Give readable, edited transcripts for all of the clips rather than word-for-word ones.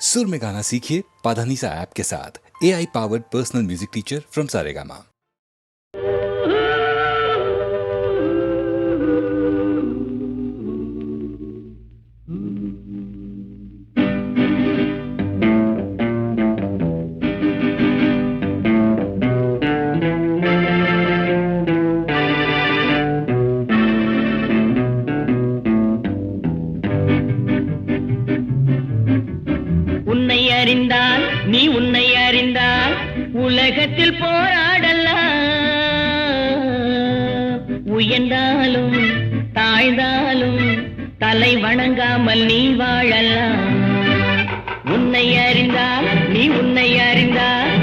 सुर में गाना सीखिए पाधानीसा ऐप के साथ। AI powered personal music teacher from Saregama. உன்னை அறிந்தால் நீ உன்னை அறிந்தால் உலகத்தில் போராடலாம். உயர்ந்தாலும் தாழ்ந்தாலும் தலை வணங்காமல் நீ வாழலாம். உன்னை அறிந்தால் நீ உன்னை அறிந்தால்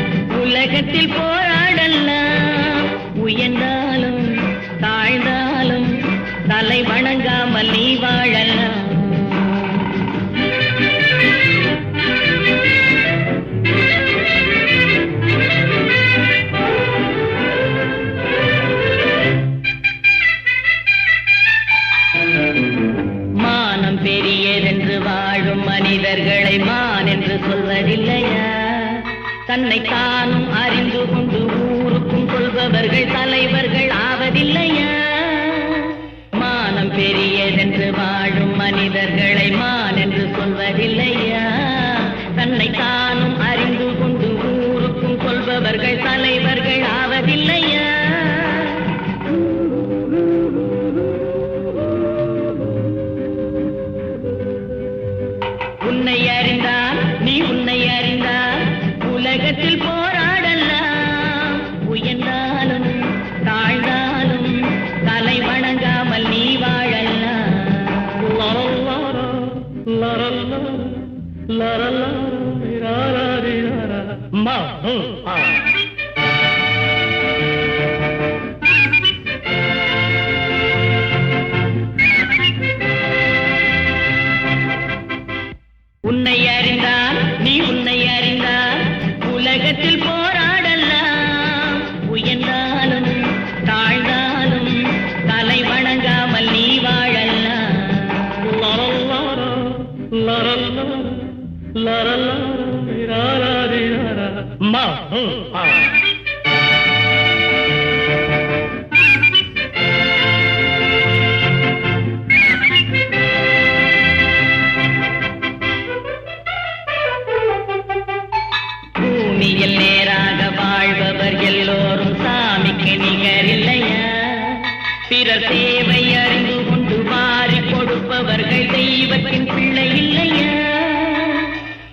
உலகத்தில் போராடலாம். உயர்ந்தாலும் தாழ்ந்தாலும் தலை வணங்காமல் நீ வாழலாம். மானம் பெரியதென்று வாழும் மனிதர்களை மான் என்று சொல்வதில்லையா? தன்னை தானும் அறிந்து கொண்டு ஊருக்கும் சொல்பவர்கள் தலைவர்கள் ஆவதில்லையா? மானம் பெரியதென்று வாழும் மனிதர்களை மான் என்று சொல்வதில்லையா? தன்னை தானும் அறிந்து கொண்டு ஊருக்கும் சொல்பவர்கள் தலைவர்கள் ஆவதில்லையா? உன்னை அறிந்தால் நீ உன்னை அறிந்தால் உலகத்தில் போராடலாம். உயர்ந்தாலும் தாழ்ந்தாலும் தலை வணங்காமல் நீ வாழலாம். உன்னை அறிந்தால் நீ உன்னை அறிந்தால் உலகத்தில் போராடலாம். உயர்ந்தாலும் தாழ்ந்தாலும் தலை வணங்காமல் நீ வாழலாம். பூமியில் நேராக வாழ்பவர் எல்லோரும் சாமிக்கு நிகரில்லையா? பிறர் தேவை அறிந்து கொண்டு வாரி கொடுப்பவர்கள் தெய்வத்தின் பிள்ளை இல்லையா?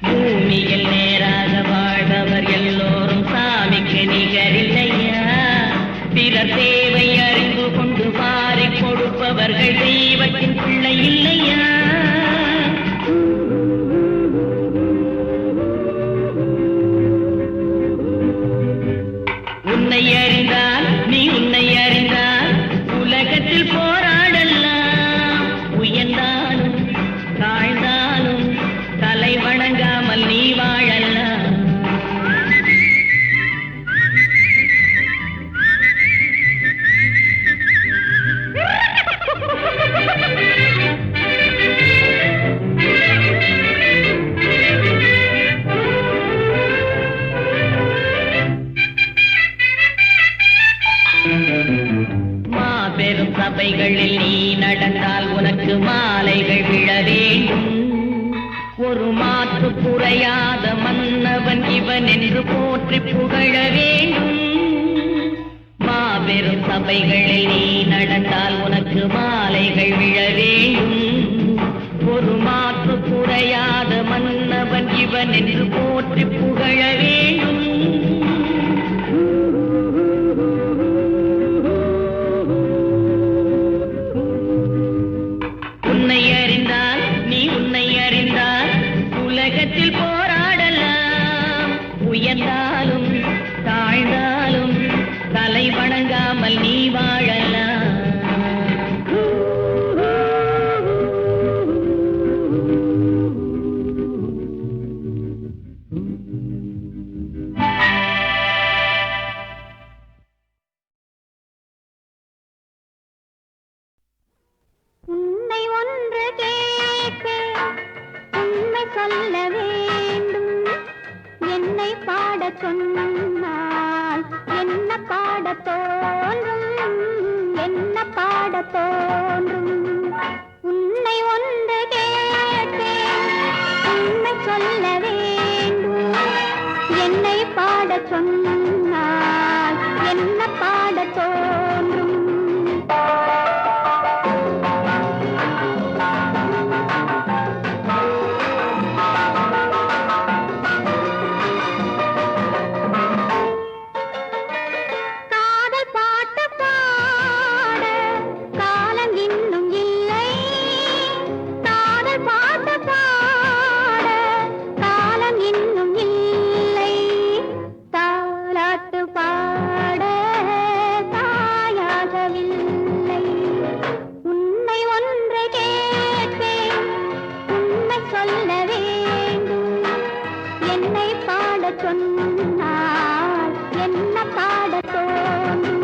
பூமியில் நேராக வாழ்பவர் எல்லோரும் சாமிக்கு நிகரில்லையா? பிறர் தேவை அறிந்து கொண்டு வாரி கொடுப்பவர்கள் தெய்வத்தின் பிள்ளை இல்லையா? உன்னை அறிந்தால் நீ உன்னை அறிந்தால் உலகத்தில் போராடலாம். உயர்ந்தாலும் தாழ்ந்தாலும் தலை வணங்காமல் நீ வாழலாம். மாபெரும் சபைகளில் நீ நடந்தால் உனக்கு மாலைகள் விழ வேண்டும். ஒரு மாற்று குறையாத மன்னவன் இவன் என்று போற்றி புகழ வேண்டும். மாபெரும் சபைகளில் நீ நடந்தால் உனக்கு மாலைகள் விழ வேண்டும். ஒரு மாற்று குறையாத மன்னவன் இவன் என்று போற்றி புகழ வேண்டும். உன்னை அறிந்தால் நீ உன்னை அறிந்தால் உலகத்தில் போராடலாம். உயர்ந்தாலும் தாழ்ந்தாலும் தலை வணங்காமல் நீ வாழலாம். பாட சொன்னால் என்ன பாட தோன்றும், என்ன பாட தோன்றும். உன்னை ஒன்று கேட்டேன், உண்மை சொல்ல வேண்டும். என்னை பாட சொன்னால் என்ன பாட தோன்றும். காதல் பாட்டு பாட காலம் இன்னும் இல்லை. காதல் பாட்டு பாட காலம் இன்னும் இல்லை. தாலாட்டு பாட தாயாகவில்லை. உன்னை ஒன்று கேட்பேன், உண்மை சொல்ல வேண்டும். என்னை பாட சொன்னால் என்ன பாட தோன்றும்.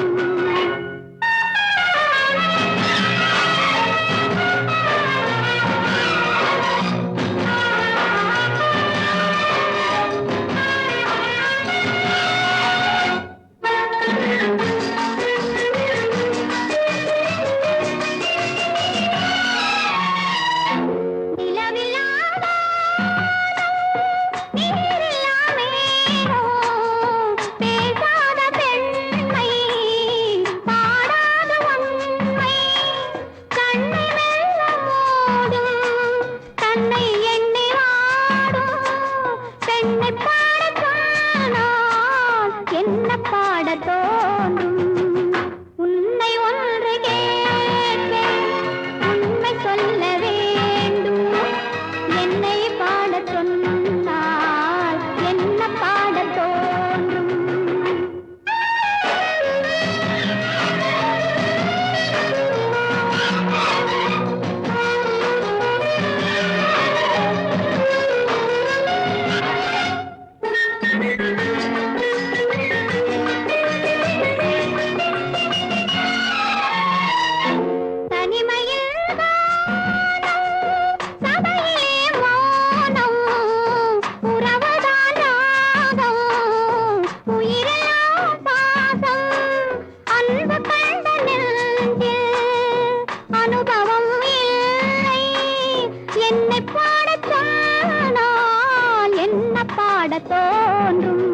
நிலவில்லாத நீரில்லாமேனோ பேசாத பெண்மை, பாடாத உண்மை. கண்ணை மெல்ல மூடும், தன்னை எண்ணி வாடும். பெண்ணை பாடச் சொன்னால் என்ன பாட தோன்றும். உன்னை ஒன்று கேட்பேன், உண்மை சொல்ல வேண்டும். என்னை பாட சொன்னால் என்ன பாட தோன்றும். தனிமையில் வானம், சபையிலே மௌனம். உறவுதான் ராகம், உயிரெல்லாம் பாசம். அன்பு கண்ட நெஞ்சில் அனுபவம் இல்லை. என்னை பாடச் சொன்னால் என்ன பாட தோன்றும்.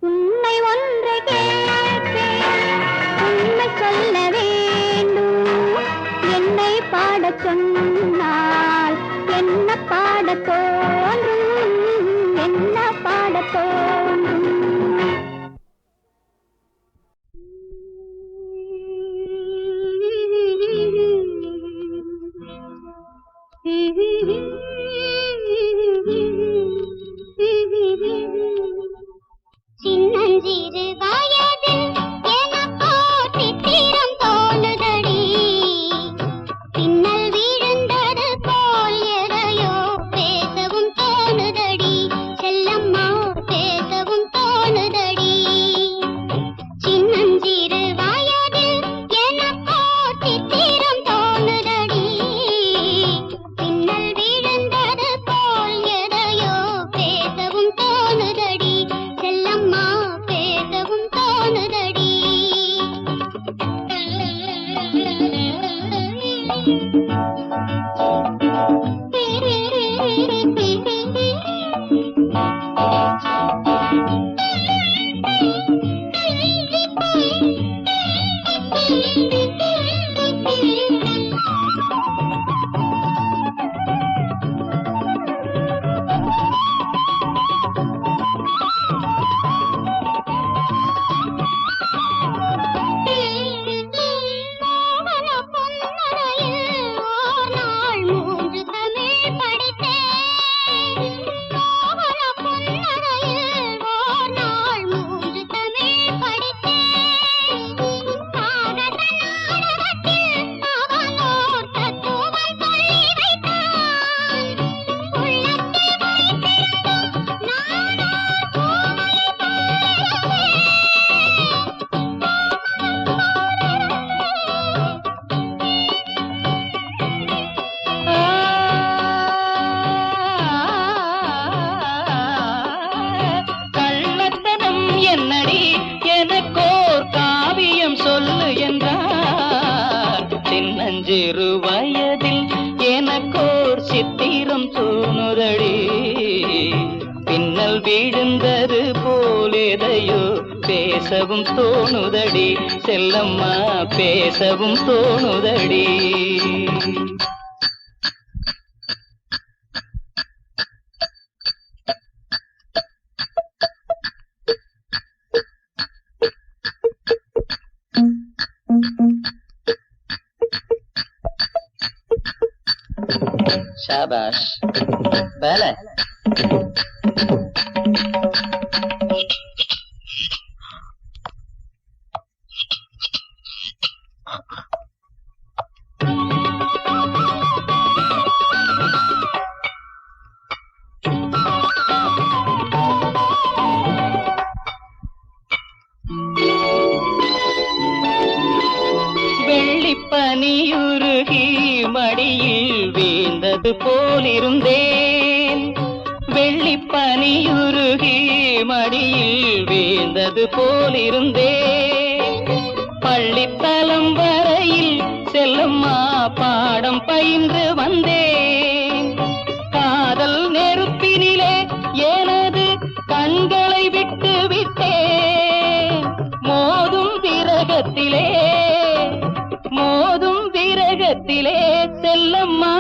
உன்னை ஒன்று கேட்பேன், உண்மை சொல்ல வேண்டும். என்னை பாடச் சொன்னால் என்ன பாட தோன்றும், என்ன பாட தோன்றும். சிறு வயதில் எனக்கோர் சித்திரம் தோணுதடி, பின்னல் விழுந்தது போலேதையோ பேசவும் தோணுதடி, செல்லம்மா பேசவும் தோணுதடி. शाबाश पहले வெள்ளிப்பனியுருகி மடியில் வீழ்ந்தது போலிருந்தேன், வெள்ளிப்பனியுருகி மடியில் வீழ்ந்தது போலிருந்தேன். பள்ளித்தலம் வரையில் செல்லம்மா பாடம் பயின்று வந்தேன், காதல் நெருப்பினிலே எனது கண்களை விட்டு விட்டேன். மோதும் விரகத்திலே மோதும் விரகத்திலே செல்லம்மா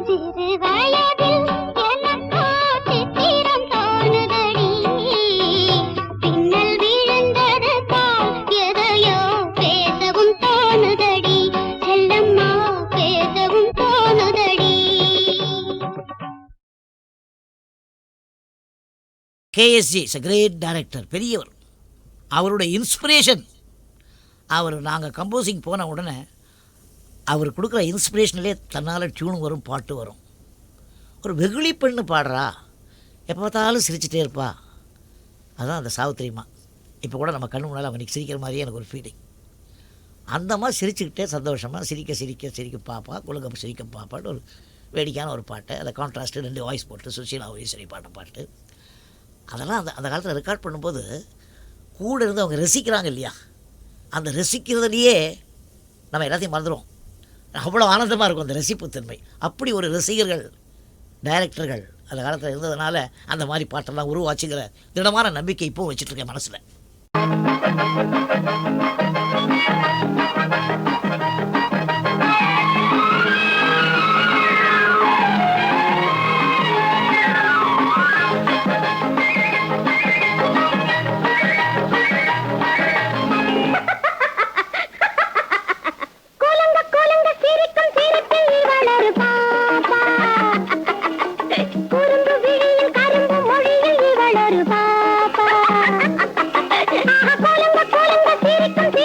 சிறு வயதில் எனக்கோ சித்திரம் தோணுதடி, பின்னல் விழுந்தது போல் எதையோ பேசவும் தோணுதடி, செல்லம்மா பேசவும் தோணுதடி. KSG is a great director, பெரியவர். அவருடைய இன்ஸ்பிரேஷன், அவர் நாங்கள் கம்போசிங் போன உடனே அவர் கொடுக்குற இன்ஸ்பிரேஷன்லேயே தன்னால் டியூன் வரும், பாட்டு வரும். ஒரு வெகுளி பெண்ணு பாடுறா, எப்போ பார்த்தாலும் சிரிச்சிட்டே இருப்பா, அதுதான் அந்த சாவித்திரிமா. இப்போ கூட நம்ம கண்ணு முன்னால் அவனுக்கு சிரிக்கிற மாதிரியே எனக்கு ஒரு ஃபீலிங். அந்த மாதிரி சிரிச்சுக்கிட்டே சந்தோஷமாக சிரிக்க சிரிக்க சிரிக்க பாப்பா, குழுங்க சிரிக்க பாப்பான்னு ஒரு வேடிக்கையான ஒரு பாட்டு. அதை கான்ட்ராஸ்ட்டு 2 வாய்ஸ் போட்டு சுஷீலா ஈஸ்வரி பாட்ட பாட்டு. அதெல்லாம் அந்த காலத்தில் ரெக்கார்ட் பண்ணும்போது கூட இருந்து அவங்க ரசிக்கிறாங்க இல்லையா, அந்த ரசிக்கிறதுலையே நம்ம எல்லாத்தையும் மறந்துடுவோம். அவ்வளோ ஆனந்தமாக இருக்கும் அந்த ரசிப்புத்தன்மை. அப்படி ஒரு ரசிகர்கள் டைரக்டர்கள் அந்த காலத்தில் இருந்ததுனால அந்த மாதிரி பாட்டெல்லாம் உருவாச்சுங்கிற திடமான நம்பிக்கை இப்போவும் வச்சுட்ருக்கேன் மனசில். சிரிக்கும்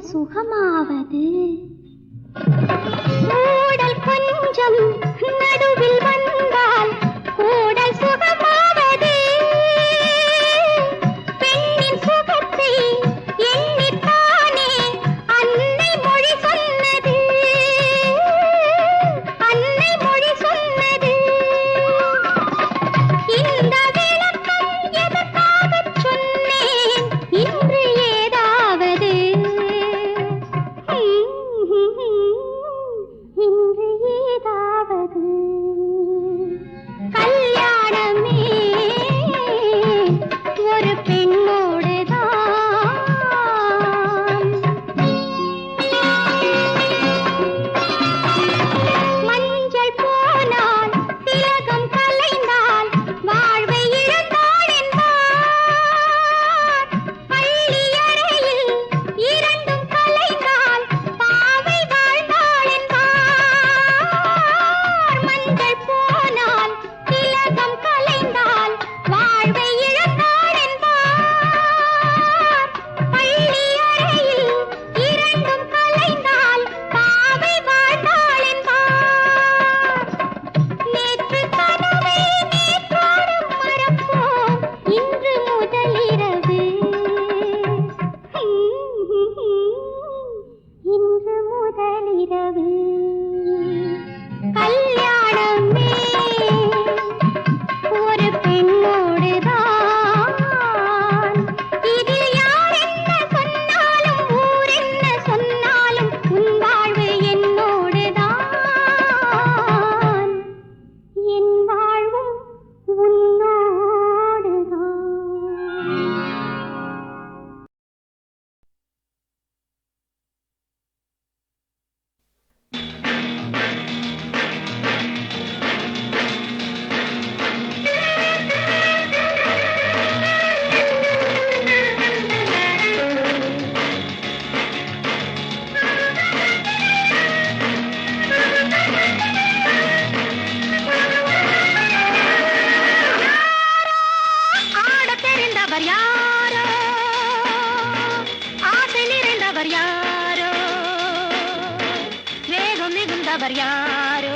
சுகமாவது கூடல் கொஞ்சம் நடுவில் வந்தால் கூடல் சுகமாவது பெண்ணின் சுகத்தை எண்ணித்தானே அன்னை மொழி சொன்னது அன்னை மொழி சொன்னது இந்த விளக்கம் எதற்காகச் சொன்னேன் இன்று ஏதாவது இன்று ஏதாவது கல்யாணமே ஒரு பெண்ணோடுதான் மஞ்சள் போனால் திலகம் கலைந்தால் வாழ்வை இழந்தாள் என்பார் பள்ளி அறையில் இரண்டும் கலைந்தால் பாவை வாழ்ந்தாள் என்பார் மஞ்சள் போனால் திலகம் கலைந்தால் வாழ்வை இழந்தாள் என்பார் பள்ளி அறையில் இரண்டும் கலைந்தால் பாவை வாழ்ந்தாள் என்பார் நேற்று கனவை நேற்றோடு மறப்போம் இன்று முதலிரவு இன்று முதலிரவு கல்யாணமே ஒரு பெண்ணோடுதான் இதில் யார் என்ன சொன்னாலும் ஊர் என்ன சொன்னாலும் உன் வாழ்வு என்னோடுதான் என் வாழ்வும் உன்னோடுதான் ஆடத் தெரிந்தவர் யாரோ ஆசை நிறைந்தவர் யாரோ வேகம் மிகுந்தவர் யாரோ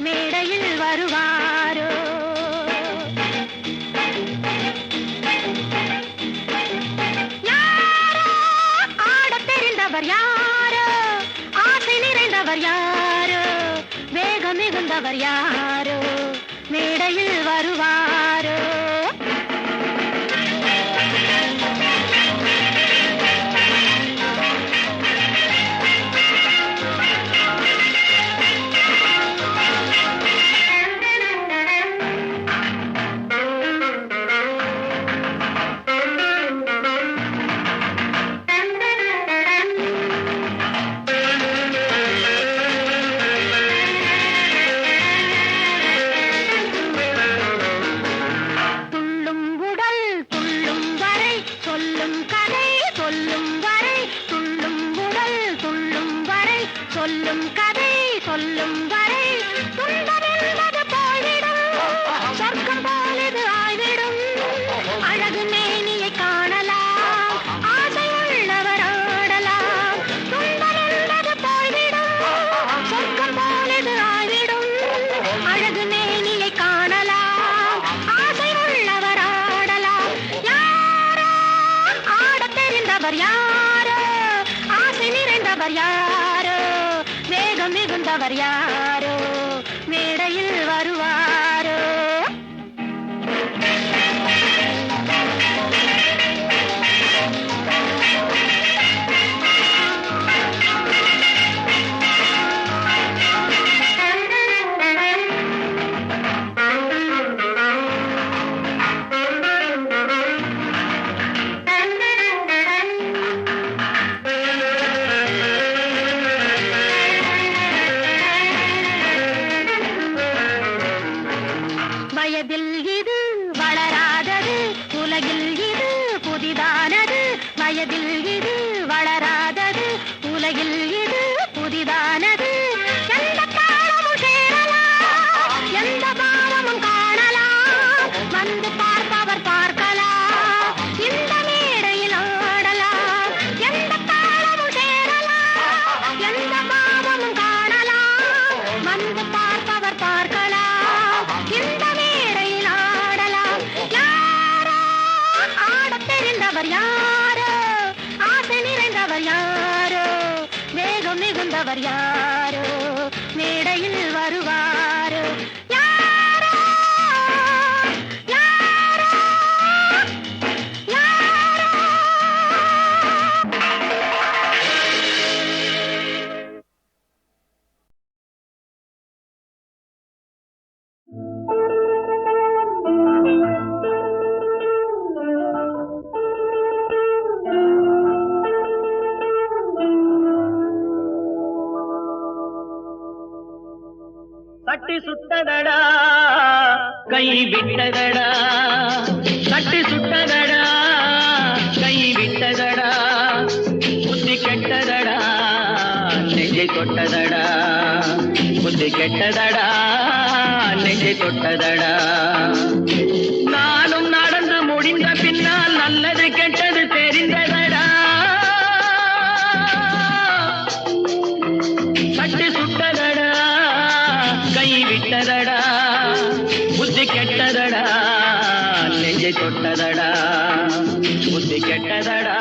மேடையில் வருவாரோ யாரோ ஆடத் தெரிந்தவர் யாரோ ஆசை நிறைந்தவர் யாரோ வேகம் மிகுந்தவர் யாரோ மேடையில் வருவாரோ துள்ளும் உடல் துள்ளும் வரை சொல்லும் கதை சொல்லும் வரை துள்ளும் உடல் துள்ளும் வரை சொல்லும் கதை சொல்லும் வரை துன்பமென்பது போய்விடும் சொர்க்கம் போலது ஆய்விடும் அழகு மேனியை காணலாம் ஆசை உள்ளவர் ஆடலாம் துன்பமென்பது போய்விடும் சொர்க்கம் போலது ஆய்விடும் அழகு மேனியை காணலாம் ஆசை உள்ளவர் ஆடலாம் யாரோ ஆடத் தெரிந்தவர் யாரோ ஆசை நிறைந்தவர் யாரோ வேகம் மிகுந்தவர் யாரோ மேடையில் வருவாரோ வயதில் இது வளராதது உலகில் இது புதிதானது வயதில் இது வளராதது உலகில் இது புதிதானது எந்த தாளமும் சேரலாம் எந்த பாவமும் காணலாம் வந்து பார்ப்பவர் பார்க்கலாம் இந்த மேடையில் ஆடலாம் வந்தவர் யாரோ, ஆசை நிறைந்தவர் யாரோ, வேகம் மிகுந்தவர் யாரோ, மேடையில் வருவாரோ, யாரோ யாரோ யாரோ. கட்டி சுட்டதடா கை விட்டதடா, கட்டி சுட்டதடா கை விட்டதடா, புத்தி கெட்டதடா நெஞ்சை தொட்டதடா, புத்தி கெட்டதடா நெஞ்சை தொட்டதடா. நானும் நடந்து முடிந்த பின்னால் நல்லது கெட்டது தெரிந்ததடா, கட்டி சுட்டதடா கை விட்டதடா, புத்தி கெட்டதடா நெஞ்சை தொட்டதடா, புத்தி கெட்டதடா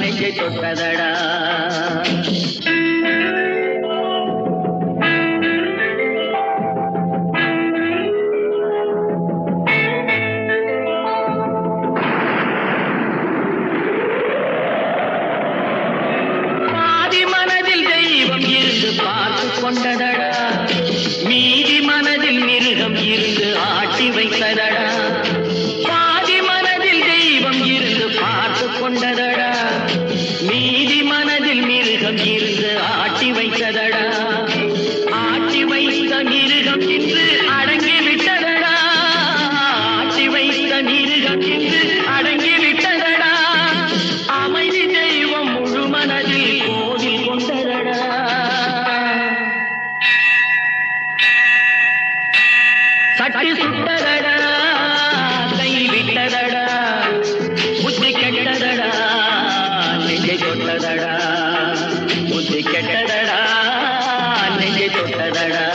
நெஞ்சை தொட்டதடா. பாதி மனதில் தெய்வம் இருந்து பார்த்து கொண்டதடா, மீதி மனதில் மிருகம் இருந்து ஆட்டி வைத்ததடா. பாதி மனதில் தெய்வம் இருந்து பார்த்து கொண்டதடா, மீதி மனதில் மிருகம் இருந்து ஆட்டி வைத்ததடா. ஆட்டி வைத்த மிருகம் இன்று அடங்கி விட்டதடா, ஆட்டி வைத்த மிருகம் இன்று அடங்கி விட்டதடா. அமைதி தெய்வம் முழு மனதில் கோவில் கொண்டதடா. சட்டி சுட்டதடா கை விட்டதடா, புத்தி கெட்டதடா நெஞ்சை தொட்டதடா, புத்தி கெட்டதடா நெஞ்சை தொட்டதடா.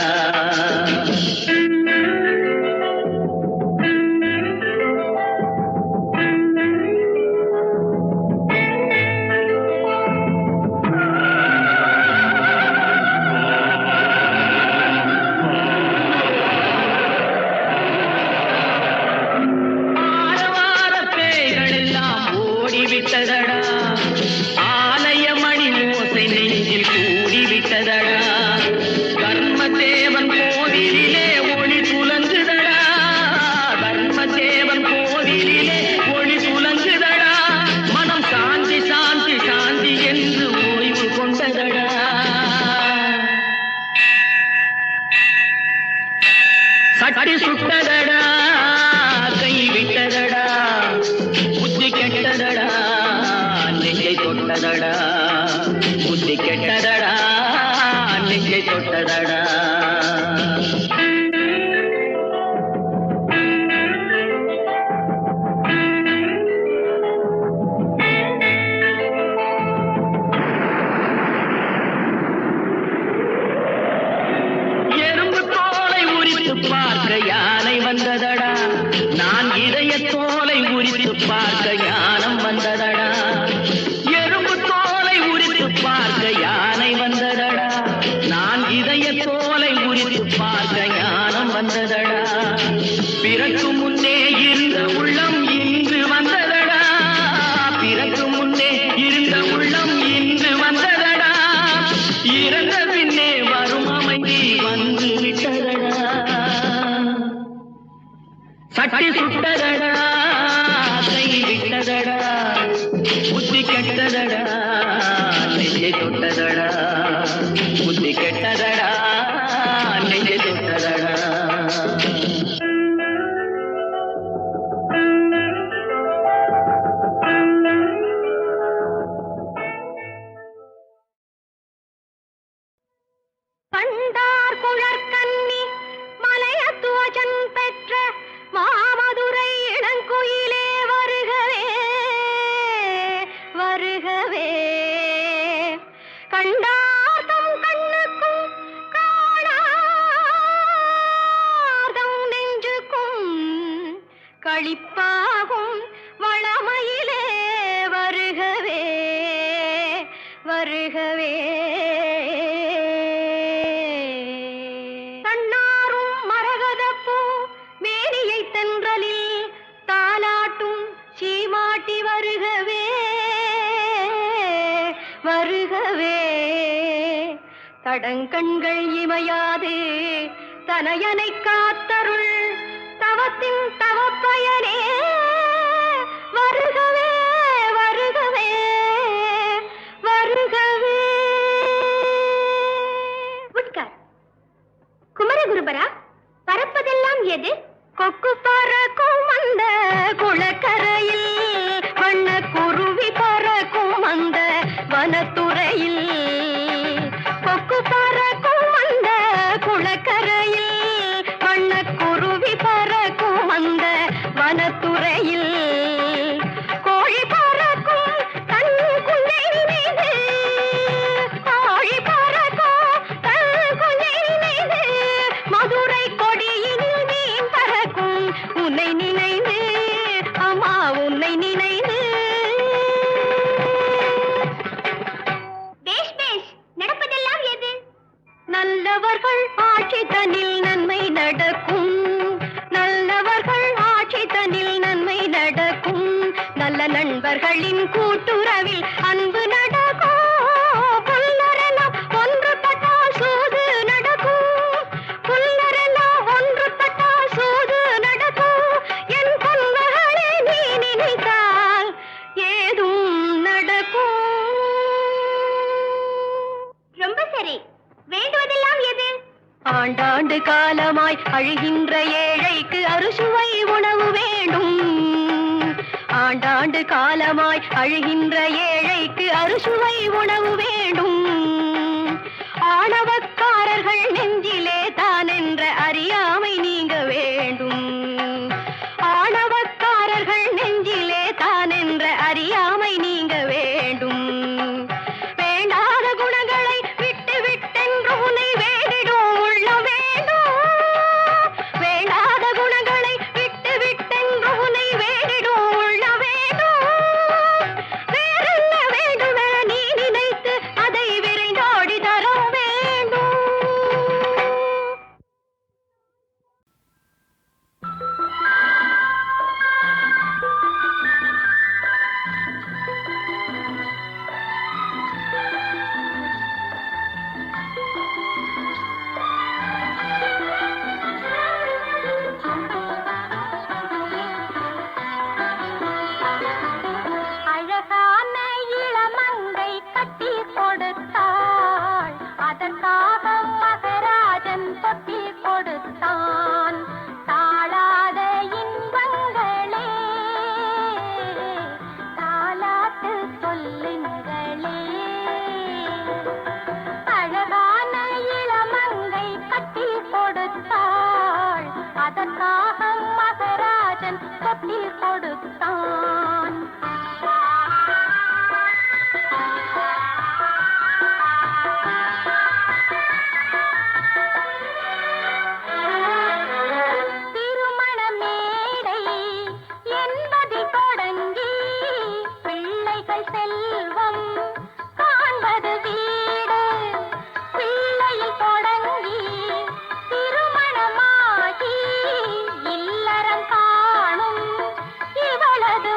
விட்டதடா ஆலய மணி ஓசை நெஞ்சில் கூடிவிட்டதடா, கர்மதேவன் கோவிலிலே ஒளி துலங்குதடா, கர்மதேவன் கோவிலிலே ஒளி துலங்குதடா. மனம் சாந்தி சாந்தி சாந்தி என்று ஓய்வு கொண்டதடா. சட்டி சுட்டதடா கை விட்டதடா, புத்தி கெட்டதடா நெஞ்சை தொட்டதடா, புத்தி கெட்டதடா நெஞ்சை தொட்டதடா. எறும்பு தோலை உரித்து பார்க்க யானை வந்ததடா, நான் இதய தோலை உரித்து பார்க்க ஞானம் வந்ததடா. எறும்பு தோலை உரித்து பார்க்க யானை வந்ததடா, நான் இதய தோலை உரித்து பார்க்க ஞானம் வந்ததடா. பிறக்கு முன்னே இருந்த உள்ளம் இன்று வந்ததடா, பிறக்கு முன்னே இருந்த உள்ளம் இன்று வந்ததடா. இறந்த பின்னே வரும் அமைதி வந்து விட்டதடா. சட்டி சுட்டதடா கை விட்டதடா, புத்தி கெட்டதடா நெஞ்சை தொட்டதடா, புத்தி கெட்டதடா நெஞ்சை தொட்டதடா. கண்டார் குழற்கன்னி மலையத்துவஜன் பெற்ற மாமதுரை இளங்குயிலே வருகவே வருகவே. கண்டார் தம் கண்ணுக்கும் காணார் தம் நெஞ்சுக்கும் களிப்பாகும் வளமையிலே தடங்கண்கள் இமையாது தனையனை காத்தருள் தவத்தின் தவப்பயனே வருகவே வருகவே வருகவே. உட்கார். குமரகுருபரா, பறப்பதெல்லாம் எது? கொக்கு பறக்கும் அந்த குளக்கரையில், வண்ண குருவி பறக்கும் அந்த வனத்துறையில். கொக்கு பறக்கும் அந்த குளக்கரையில், வண்ண குருவி பறக்கும் அந்த வனத்துறையில். கோழி பறக்கும் தன் குஞ்சை மீது, கோழி பறக்கும் தன் குஞ்சை மீது, மதுரை கொடியினில் மீன் பறக்கும் உன்னை நினைந்து, அம்மா உன்னை நினைந்து. பேஷ் பேஷ், நடப்பதெல்லாம் எது? நல்லவர்கள் ஆட்சி தனில் நன்மை நடக்கும், நல்லவர்கள் ஆட்சி தனில் நன்மை நடக்கும், நல்ல நண்பர்களின் கூட்டுறவில் அன்பு நடக்கும். புல்லரெல்லாம் ஒன்றுபட்டால் சூது நடக்கும், புல்லரெல்லாம் ஒன்றுபட்டால் சூது நடக்கும். என் பொன்மகளே, நீ நினைத்தால் ஏதும் நடக்கும். ரொம்ப சரி, வேண்டுவதெல்லாம் எது? ஆண்டாண்டு காலமாய் அழுகின்ற ஏழைக்கு அறுசுவை உணவு வேண்டும், ஆண்டாண்டு காலமாய் அழுகின்ற ஏழைக்கு அறுசுவை உணவு வேண்டும். ஆணவக்காரர்கள் நெஞ்சிலே தான் என்ற அறியாமை நீங்க வேண்டும், ஆணவக்காரர்கள் நெஞ்சிலே தான் என்ற அறியாமை நீங்க வேண்டும். வேண்டாத குணங்களை விட்டு விட்டென்று உன்னை வேண்டிடும் உள்ளம் வேண்டும், வேண்டாத குணங்களை விட்டு விட்டென்று உன்னை வேண்டிடும் உள்ளம் வேண்டும். வேறென்ன வேண்டுமென நீ நினைத்து அதை விரைந்தோடி தர வேண்டும். அழகான இளமங்கை கட்டி கொடுத்தாள், அதற்காக மகராஜன் தொட்டி கொடுத்தான். தாளாத இன்பங்களே, தாலாட்டு சொல்லுங்களே. அழகான இளமங்கை கட்டி கொடுத்தாள், அதற்காக மகராஜன் தொட்டி கொடுத்தான். திருமண மேடை என்பதில் தொடங்கி பிள்ளைகள் செல்வம் காண்பது வீடு, பிள்ளையில் தொடங்கி திருமணமாகி இல்லறம் காணும் இவளது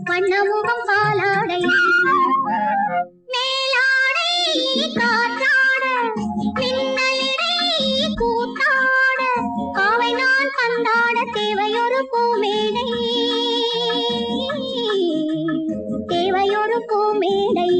வண்ணமுகம் பாலாடை மேலாடை காற்றாட மின்னலிடை கூத்தாட பாவை நான் பந்தாட தேவையொரு பூமேடை தேவையொரு பூமேடை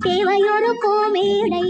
தேவையொரு பூமேடை